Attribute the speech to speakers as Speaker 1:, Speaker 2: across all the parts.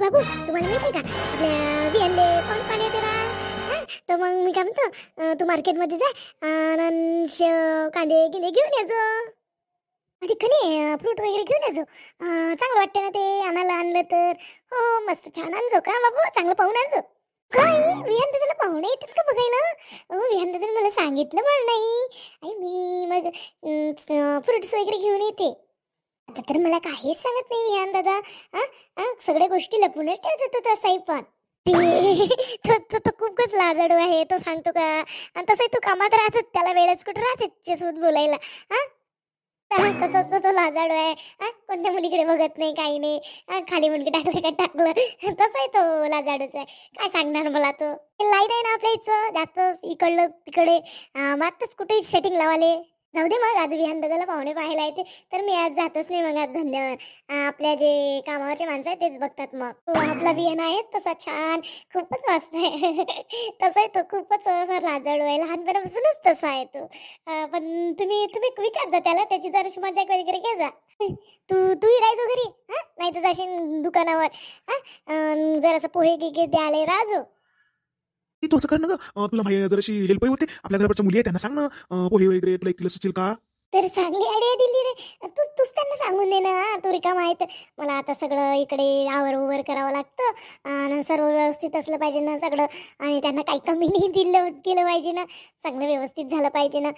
Speaker 1: बाबू तुम्हाला माहिती आहे का आपल्या बियांले कोण पाणी येते ना. तर मग मी काय म्हणतो तू मार्केटमध्ये जा आणि कांदे गिंदे घेऊन यायचो. म्हणजे कधी फ्रूट वगैरे घेऊन यायचो. चांगलं वाटतं ना ते आणायला आणलं तर. हो मस्त छान आणजो का बाबू, चांगलं पाहून आणजो. काय विहान दादाला पाहुणे येतात का बघायला? विहान दादा मला सांगितलं पण नाही. आई मी मग फ्रुट्स वगैरे घेऊन येते. आता तर मला काहीच सांगत नाही विहान दादा. सगळ्या गोष्टी लपूनच ठेवत होतो तसाही पण. तो खूपच लाजाडू आहे, तो सांगतो का? आणि तसंही तू कामात राहत, त्याला वेळच कुठं राहते त्याच्यासोबत बोलायला. तसंच तो लाजाडू आहे. कोणत्या मुलीकडे बघत नाही, काही नाही. खाली मुलगी टाकलं का टाकलं. तसाही तो लाजाडूच आहे. काय सांगणार मला तो. लाईट आहे ना आपल्या इथं जास्त इकडलं तिकडे. मात्रच कुठे सेटिंग लावाले. जाऊ दे मग, आज विहान दादाला पाहुणे पाहायला येते तर मी आज जातच नाही मग आज धंद्यावर. आपल्या जे कामावरचे माणसं आहेत तेच बघतात मग. आपला विहान आहेच तसा छान, खूपच मस्त आहे. तसा आहे तो, खूपच असा लाजाळू आहे, लहानपणापासूनच तसा आहे तो. पण तुम्ही तुम्ही विचारता त्याला, त्याची जराशी मजा वगैरे घ्या जा. तूही राहायचो घरी, नाही तर जाशील दुकानावर. जरासं पोहे गे द्याले राजो.
Speaker 2: तू असं कर ना ग, तुला माहिती जराशी हेल्पही होते. आपल्या घराच्या मुली आहे त्यांना सांग ना, पोहे वगैरे तुला एकटीला सुचेल का?
Speaker 1: तर चांगली आयडिया दिली रे. तूच त्यांना सांगून दे ना, तू रिकामा आहे तर. मला आता सगळं इकडे आवर उवर करावं लागतं आणि सर्व व्यवस्थित असलं पाहिजे ना सगळं. आणि त्यांना काही कमी नाही दिलं केलं पाहिजे ना, चांगलं व्यवस्थित झालं पाहिजे ना.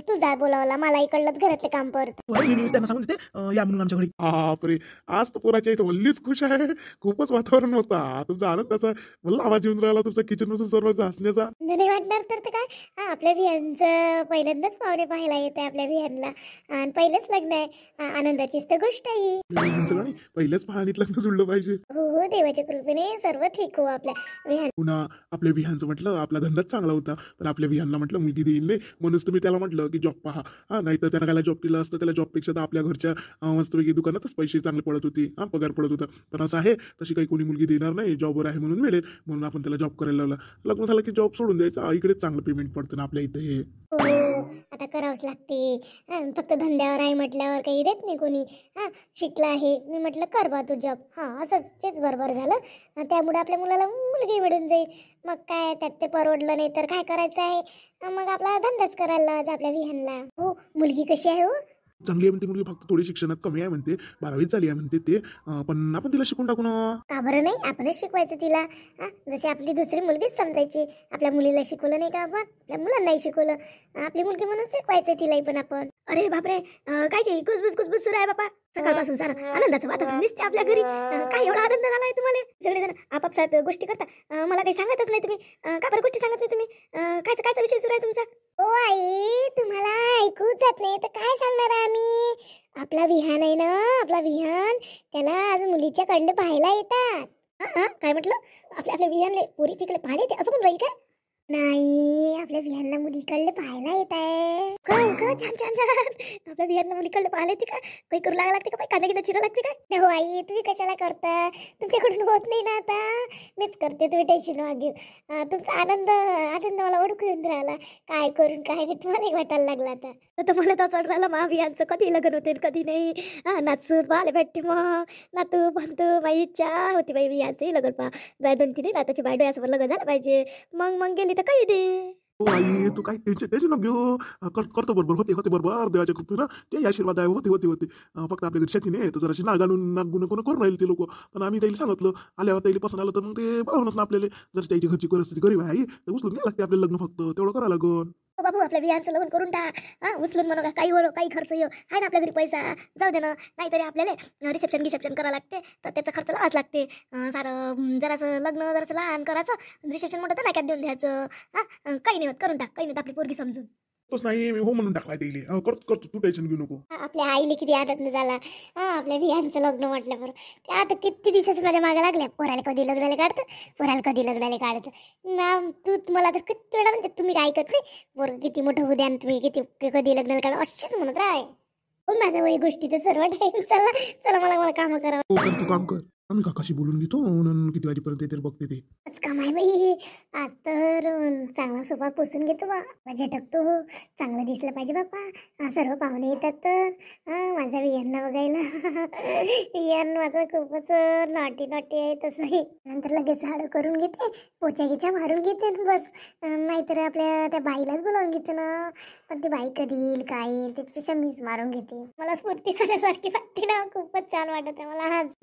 Speaker 1: तू जा बोलावला, मला इकडलंच घरातलं काम पडतं.
Speaker 2: मी त्यांना सांगून देते या म्हणून आमच्या घरी. बापरे, आज तर पोराच्या इथं वल्लीच खुश आहे. खूपच वातावरण मस्त. तुमचा आनंदाचा मला आवाज येऊन राहिला, तुमचा किचन मधून सर्व हसण्याचा.
Speaker 1: नाही वाटणार तर काय. आपल्या बियांचं पहिल्यांदाच पाहुणे पाहायला येते आपल्या बियांना. आणि पहिलेच लग्न आहे. आनंदाचीच तर गोष्ट आहे.
Speaker 2: पहिल्याच पाहणीत लग्न जुळलं पाहिजे.
Speaker 1: हो देवाच्या कृपेने सर्व ठीक हो आपल्या विहान.
Speaker 2: पुन्हा आपल्या विहानचं म्हटलं आपला धंदाच चांगला होता, पण आपल्या विहानला म्हटलं मुलगी देईल नाही, म्हणूनच तुम्ही त्याला म्हटलं की जॉब पहा. नाही तर त्याला काय जॉब केला असतं, त्याला जॉबपेक्षा तर आपल्या घरच्या मस्तपैकी दुकानातच पैसे चांगले पडत होते, पगार पडत होता. पण असं आहे, तशी काही कोणी मुलगी देणार नाही, जॉबवर आहे म्हणून मिळेल, म्हणून आपण त्याला जॉब करायला लावला. लग्न झालं की जॉब सोडून द्यायचा, इकडेच चांगलं पेमेंट पडतं ना आपल्या इथे. हे
Speaker 1: आता करावंच लागते. फक्त धंद्यावर आहे म्हटल्यावर काही देत नाही कोणी. शिकला आहे मी म्हटलं कर बा तू जॉब. असंच तेच बरोबर झालं. त्यामुळे आपल्या मुलाला मुलगी मिळून जाईल. मग काय त्यात ते परवडलं नाही तर काय करायचं आहे. मग आपला धंदाच करायला लावायचा आपल्या विहानला. हो मुलगी कशी आहे हो?
Speaker 2: चांगली आहे म्हणते मुलगी, फक्त थोडी शिक्षणात कमी आहे म्हणते, 12वीत झाली आहे म्हणते ते. पण आपण तिला शिकून टाकू ना.
Speaker 1: का बरं नाही, आपणच शिकवायचं तिला. जशी आपली दुसरी मुलगीच समजायची. आपल्या मुलीला शिकवलं नाही का आपण, आपल्या मुलांना नाही शिकवलं. आपली मुलगी म्हणून शिकवायचं तिलाही पण आपण. अरे बापरे, काय ते कुसबुस सुरू आहे बापा सकाळपासून. सारा आनंदाचं वातावरण दिसते आपल्या घरी. काय एवढा आनंद झाला आहे तुम्हाला? सगळेजण आपापसात गोष्टी करता, मला काही सांगतच नाही तुम्ही. का बरं गोष्टी सांगत नाही तुम्ही? कायचा विषय सुरू आहे तुमचा? ओ आई, तुम्हाला ऐकूच जात नाही तर काय सांगणार आम्ही. आपला विहान आहे ना, आपला विहान, त्याला आज मुलीच्या कडले पाहायला येतात. काय म्हटलं? आपल्या विहानले पोरी तिकडे पाहायला येते असं म्हणून राहील का? नाही, आपल्या विहानला मुलीकडले पाहायला येत आहे. छान छान छान. आपल्या विहानला मुलीकडले पाहायला येते का? काही करू लागा लागते का? कांदा चिरा लागते काय? हो आई, तुम्ही कशाला करता? तुमच्याकडून होत नाही ना आता, मीच करते, तुम्ही टेन्शन नका घेऊ. तुमचा आनंद मला ओळखू येऊन राहिला. काय करून काय नाही तुम्हाला वाटायला लागला आता. तर मला तसं वाटत राहिलं मा विहानचं कधी लग्न होते कधी नाही. नाचून पाहायला भेटते मग. नातू म्हणतो माझी इच्छा होती बाई विहानचंही लग्न पहा. 2-3 नाताची बायडो यासोबत लग्न झालं पाहिजे. मग गेली तर काही नाही.
Speaker 2: हो आई, तू काही टेन्शन नको घेऊ. करतो बरोबर, होते बरोबर, देवाच्या कृपेनं ते आशीर्वाद आहे. होते. फक्त आपल्या घरी शेती नाही तर जराशी नागुण करून राहील ते लोक. पण आम्ही त्याला सांगितलं, आल्यावर त्याला पसंत आलं तर मग ते पाहूनच ना आपल्याला. जर त्याची घरची परिस्थिती गरीब आहे तर उचलून घ्यायला लागते आपल्याला लग्न, फक्त तेवढं करावं लागन. बाबू आपल्या विहानचं लग्न करून टाक. उचलून म्हणू काही खर्च येऊ आहे ना आपल्या घरी पैसा, जाऊ दे ना. नाहीतरी आपल्याला रिसेप्शन करावं लागते तर त्याचा खर्च लावाच लागते. सारं जरासं लग्न जरासं लहान करायचं, रिसेप्शन मोठं तर नाक्यात देऊन द्यायचं. काही नाही होत, करून टाक, काही नाही आपली पोरगी समजून. तोच नाही मी हो म्हणून टाकलाय त्याला. करतो तू टेन्शन घेऊ नको.
Speaker 1: आपल्या आईला किती आनंद झाला आपल्या विहानचं लग्न म्हटलं बरं. ते आता किती दिवसाच माझ्या मागे लागल्या, पोराला कधी लग्नाला काढतं ना. तू मला तर किती वेळा म्हणते तुम्ही काय ऐकत नाही. पोरं किती मोठं होऊ द्या, तुम्ही कधी लग्नाला काढा अशीच म्हणत राह. माझ्या वय गोष्टी तर सर्व टाईम. चला मला काम करावं.
Speaker 2: तू काम कर, आम्ही काकाशी बोलून घेतो. किती वाजेपर्यंत येते बघते ते.
Speaker 1: काम आहे बाई. आज तर चांगला सोफा पुसून घेतो बा, झटकतो. चांगलं दिसलं पाहिजे बाप्पा. सर्व पाहुणे येतात तर माझ्या वियांना बघायला. वियान माझं खूपच नॉटी नॉटी आहे तसंही. नंतर लगेच झाडं करून घेते, पोच्या गिच्या मारून घेते बस. नाहीतर आपल्या त्या बाईलाच बोलावून घेते ना. पण ती बाई कधी येईल काय येईल त्याच्यापेक्षा मीच मारून घेते. मला स्फूर्ती झाल्यासारखी वाटते ना. खूपच छान वाटत आहे मला आज.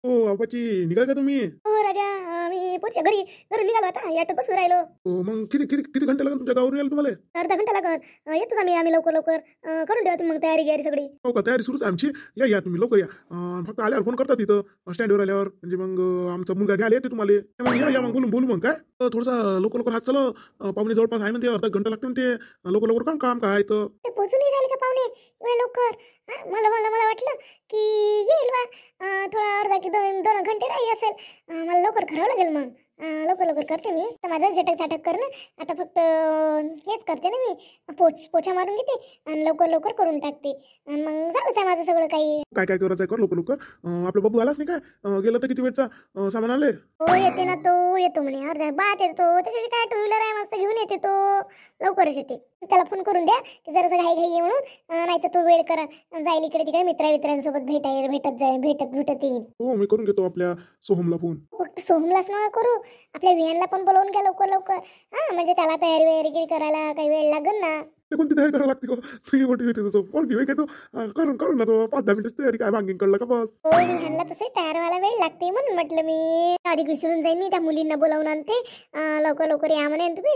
Speaker 2: हो आबाची निघाल का तुम्ही?
Speaker 1: हो राजा, मी पुढच्या घरून निघालो आता. यात बसून राहिलो.
Speaker 2: हो मग किती किती किती घंटे लागेल तुमच्या गावावरून यायला तुम्हाला?
Speaker 1: अर्धा घंटा लागत. येतोच आम्ही लवकर लवकर. करून ठेवा तुम्ही मग तयारी गियारी सगळी.
Speaker 2: हो का, तयारी सुरूच आहे आमची. या या तुम्ही लवकर या. फक्त आल्यावर फोन करता तिथं स्टँडवर आल्यावर, म्हणजे मग आमचा मुलगा घ्यायला येते तुम्हाला. मग या या, मग बोलू मग काय थोडंसा लवकर लवकर हात चला. पाहुणे जवळपास आहे म्हणते, अर्धा घंटा लागते म्हणते. लवकर लवकर काम काम काय तर.
Speaker 1: ते पोचून नाही राहिले का पाहुणे एवढ्या लवकर? मला मला मला वाटलं की येईल बा. थोडा अर्धा की दोन घंटे राही असेल. मला लवकर करावं लागेल मग. लवकर लवकर करते मी. तर माझं झटक झाटक करणं आता फक्त हेच करते ना मी. पोछा मारून घेते आणि लवकर लवकर करून टाकते. आणि मग झालंच आहे माझं सगळं काही.
Speaker 2: काय काय करायचं आहे कर लवकर लवकर. आपला बाबू आलाच नाही काय? गेलं तर किती वेळचा सामान आले?
Speaker 1: हो येते ना, तो येतो म्हणे. अर्ध्या बात येतो त्याच्याविषयी काय. टू व्हीलर आहे मस्त घेऊन येते तो. लवकरच येते. त्याला फोन करून द्या की जरासं घाई घाई ये म्हणून. नाही तर तो वेळ करा जाईल इकडे तिकडे मित्रांसोबत भेटत येईल.
Speaker 2: हो मी करून घेतो आपल्या सोहमला फोन.
Speaker 1: फक्त सोहमलाच नका करू, आपल्या विहानला पण बोलवून घ्या लवकर लवकर. म्हणजे त्याला तयारी वगैरे करायला काही वेळ लागेल ना.
Speaker 2: ते कोणती तयारी करावं लागते का? तुझी मोठी होती तुझं फोन घेऊ काय तो करून करून ना तो 5-10 मिनिटच तयारी काय मागीन कळलं का बस.
Speaker 1: हो विहानला तसे तयार व्हायला वेळ लागते म्हणून म्हटलं मी. अधिक विसरून जाईन मी. त्या मुलींना बोलावून आणते. लवकर लवकर या म्हणे तुम्ही.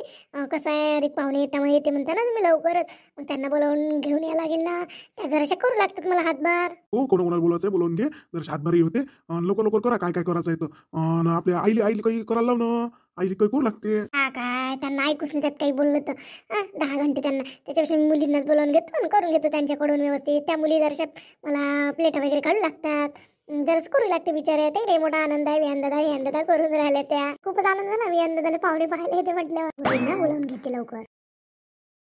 Speaker 1: कसं आहे अधिक पाहुणे येते म्हणता ना तुम्ही लवकरच. मग त्यांना बोलावून घेऊन या लागेल ना. त्या जराशा करू लागतात मला हातभार.
Speaker 2: हो कोणाला बोलायचं आहे बोलवून घे. जर हातभारी होते. लवकर लवकर करा काय काय करायचं आहे तर. आपल्या आईला काही करायला लावणं. आईला काही करू लागते.
Speaker 1: हा काय त्यांना ऐकूच नाही त्यात काही बोललं तर. 10 घंटे त्यांना. त्याच्यापेक्षा मी मुलींनाच बोलावून घेतो आणि करून घेतो त्यांच्याकडून व्यवस्थित. त्या मुली जराशा मला प्लेट वगैरे काढू लागतात. जराच करू लागते बिचारे. ते लय मोठा आनंद आहे. विहान दादा करून राहिल्या त्या. खूपच आनंद झाला विहान दादाला पाहुणे पाहायला येते म्हटल्यावर. मुलींना बोलावून घेते लवकर.